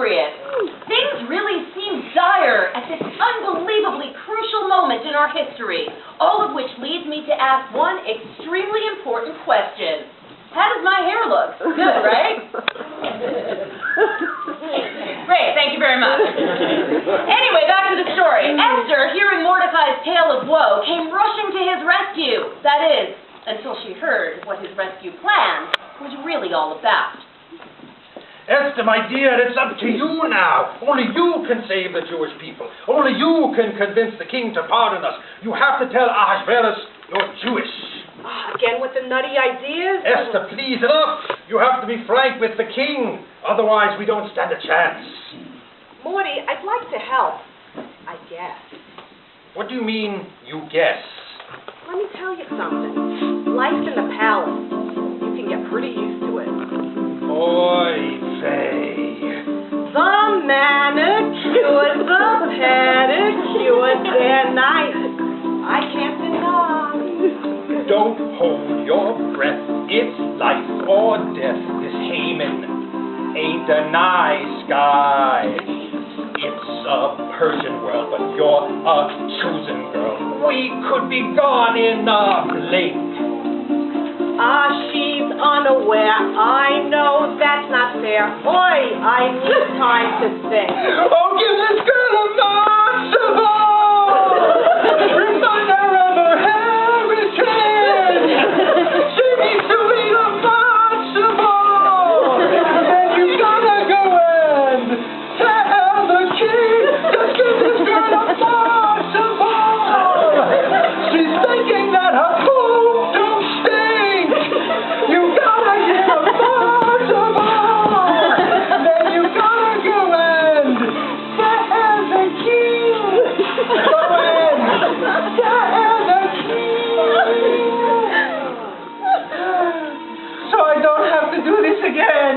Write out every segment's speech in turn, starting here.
appropriate. Things really seem dire at this unbelievably crucial moment in our history, all of which leads me to ask one extremely important question. How does my hair look? Good, right? Great, thank you very much. Anyway, back to the story. Esther, hearing Mordecai's tale of woe, came rushing to his rescue. That is, until she heard what his rescue plan was really all about. Esther, my dear, it's up to you now. Only you can save the Jewish people. Only you can convince the king to pardon us. You have to tell Ahasuerus you're Jewish. Again with the nutty ideas? Esther, please, enough. You have to be frank with the king. Otherwise, we don't stand a chance. Morty, I'd like to help. I guess. What do you mean, you guess? Let me tell you something. Life in the palace, you can get pretty used to it. Oy vey. The manicure, the pedicure, they're nice. I can't deny. Don't hold your breath. It's life or death. This Haman ain't a nice guy. It's a Persian world, but you're a chosen girl. We could be gone in a blink. She's unaware. I know that's not fair. Oi, I need time to think. Oh, give this girl a possible! Remind her of her heritage! She needs to be impossible! And you gotta go and tell the king to give this girl a possible! She's thinking that her poop don't stink! You gotta give a possible! Then you gotta go and tell the king! Go in! Tell the king! So I don't have to do this again.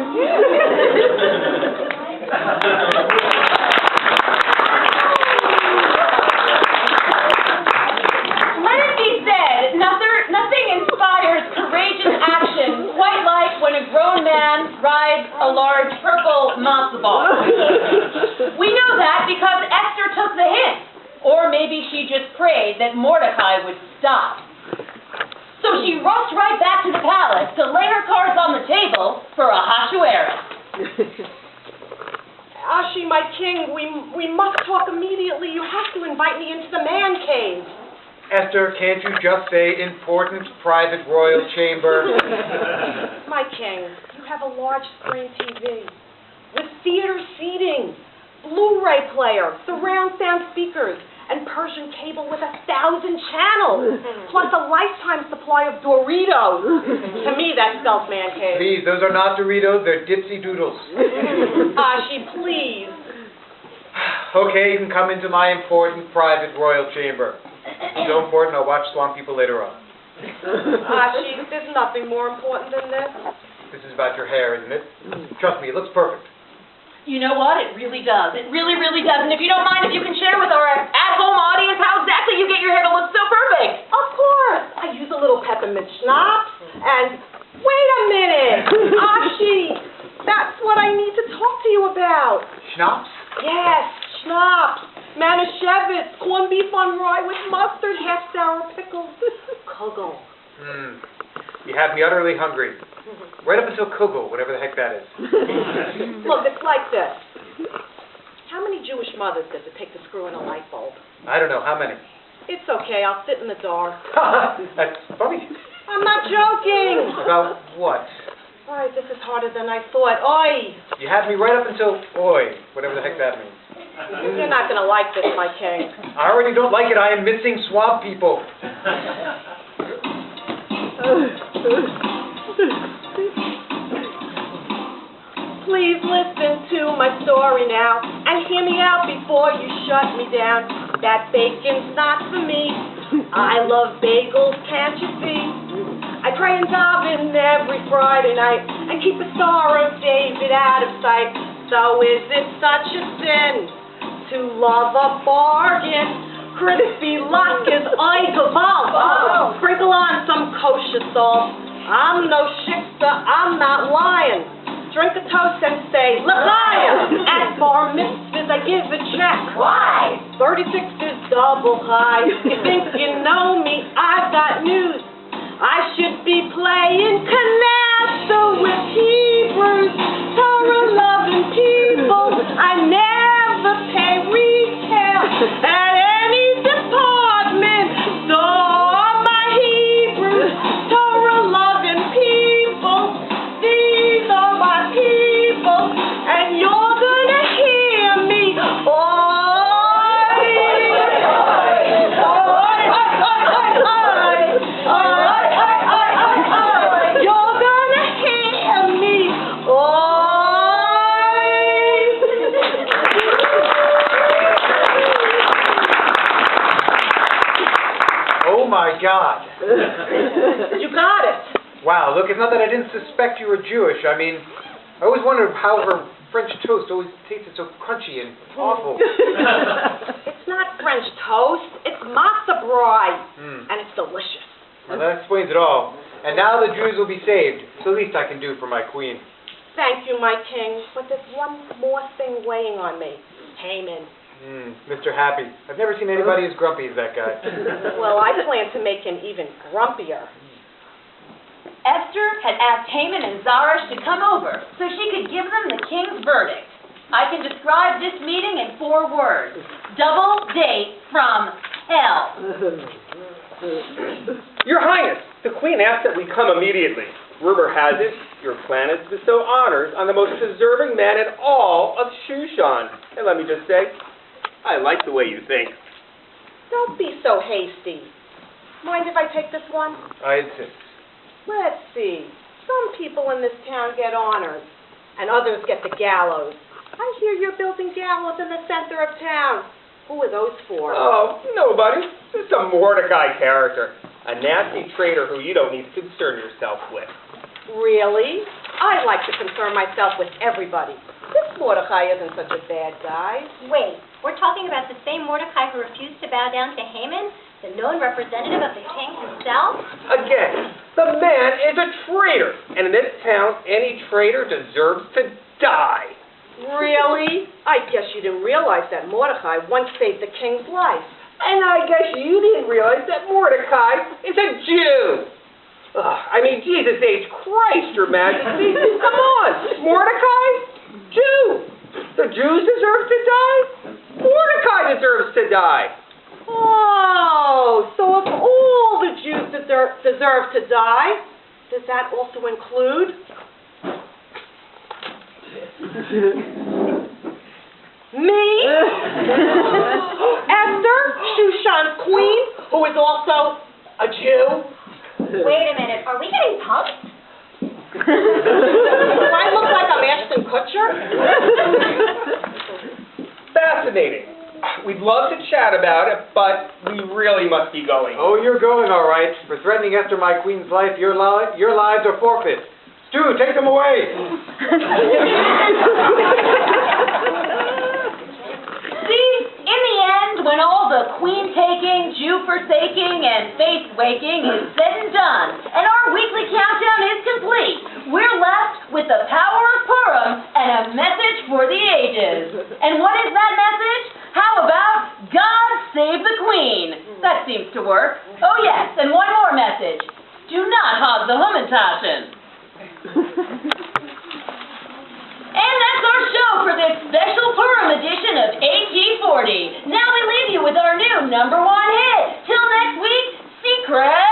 Let it be said, nothing inspires courageous action quite like when a grown man rides a large purple matzo ball. We know that because Esther took the hint. Or maybe she just prayed that Mordecai would stop. So she rushed right back to the palace to lay her cards on the table for Ahasuerus. Ashi, my king, we must talk immediately. You have to invite me into the man cave. Esther, can't you just say important private royal chamber? My king, you have a large screen TV with theater seating, Blu-ray player, surround sound speakers, and Persian cable with 1,000 channels, plus a lifetime supply of Doritos. To me, that spells man cave. Please, those are not Doritos, they're Dipsy Doodles. Ashi, please. Okay, you can come into my important private royal chamber. So important, I'll watch Swamp People later on. Ashi, there's nothing more important than this. This is about your hair, isn't it? Trust me, it looks perfect. You know what? It really does. It really, really does. And if you don't mind, if you can share with our at-home audience how exactly you get your hair to look so perfect. Of course. I use a little peppermint schnapps and... Wait a minute! Ashi, that's what I need to talk to you about. Schnapps? Yes, schnapps. Manischewitz, corned beef on rye with mustard, half sour pickles. Kugel. You have me utterly hungry. Right up until Kugel, whatever the heck that is. Look, it's like this. How many Jewish mothers does it take to screw in a light bulb? I don't know, how many? It's okay, I'll sit in the dark. That's funny. I'm not joking! About what? Oi, this is harder than I thought. Oi! You had me right up until, oi, whatever the heck that means. You're not going to like this, my king. I already don't like it. I am missing Swamp People. Please listen to my story now and hear me out before you shut me down. That bacon's not for me. I love bagels, can't you see? I pray and daven every Friday night and keep the Star of David out of sight. So is it such a sin to love a bargain? Crispy latkes, I gewalt. Sprinkle on some kosher salt. I'm no shikster, I'm not lying. drink a toast and say, L'chaim! At bar mitzvahs, I give a check. Why? 36 is double high. You think you know me? I've got news. I should be playing canasta with Hebrews, Torah-loving people. I never pay retail at any department store. My Hebrews, Torah-loving people, these are my people, and you're gonna hear me. You're gonna hear me. Oh my God. You got it. Wow, look, it's not that I didn't suspect you were Jewish. I mean, I always wondered how her French toast always tasted so crunchy and awful. It's not French toast. It's matzo brie, and it's delicious. Well, that explains it all. And now the Jews will be saved. It's the least I can do for my queen. Thank you, my king. But there's one more thing weighing on me. Haman. Mr. Happy. I've never seen anybody as grumpy as that guy. Well, I plan to make him even grumpier. Esther had asked Haman and Zeresh to come over so she could give them the king's verdict. I can describe this meeting in 4 words. Double date from hell. Your Highness, the Queen asked that we come immediately. Rumor has it, your plan is to bestow honors on the most deserving man in all of Shushan. And let me just say, I like the way you think. Don't be so hasty. Mind if I take this one? I insist. Let's see. Some people in this town get honors, and others get the gallows. I hear you're building gallows in the center of town. Who are those for? Oh, nobody. Just a Mordecai character. A nasty traitor who you don't need to concern yourself with. Really? I like to concern myself with everybody. This Mordecai isn't such a bad guy. Wait, we're talking about the same Mordecai who refused to bow down to Haman, the known representative of the king himself? Again, the man is a traitor, and in this town, any traitor deserves to die. Really? I guess you didn't realize that Mordecai once saved the king's life. And I guess you didn't realize that Mordecai is a Jew. I mean, Jesus H. Christ, Your Majesty. Come on. Mordecai? Jew. The Jews deserve to die? Mordecai deserves to die. Oh, so if all the Jews deserve to die, does that also include me? Esther, Shushan's queen, who is also a Jew? Wait a minute, are we getting pumped? Do I look like I'm Ashton Kutcher? Fascinating. We'd love to chat about it, but we really must be going. Oh, you're going all right. For threatening Esther, my queen's life, your lives are forfeit. Stu, take them away. See, in the end, when all the queen-taking, Jew-forsaking, and faith-waking is said and done, and our weekly countdown is complete, we're left with the power of Purim and a message for the ages. And what is that message? How about God save the Queen? That seems to work. Oh yes, and one more message. Do not hog the Hummentashen. And that's our show for this special Purim edition of AG40. Now we leave you with our new #1 hit. Till next week, Secret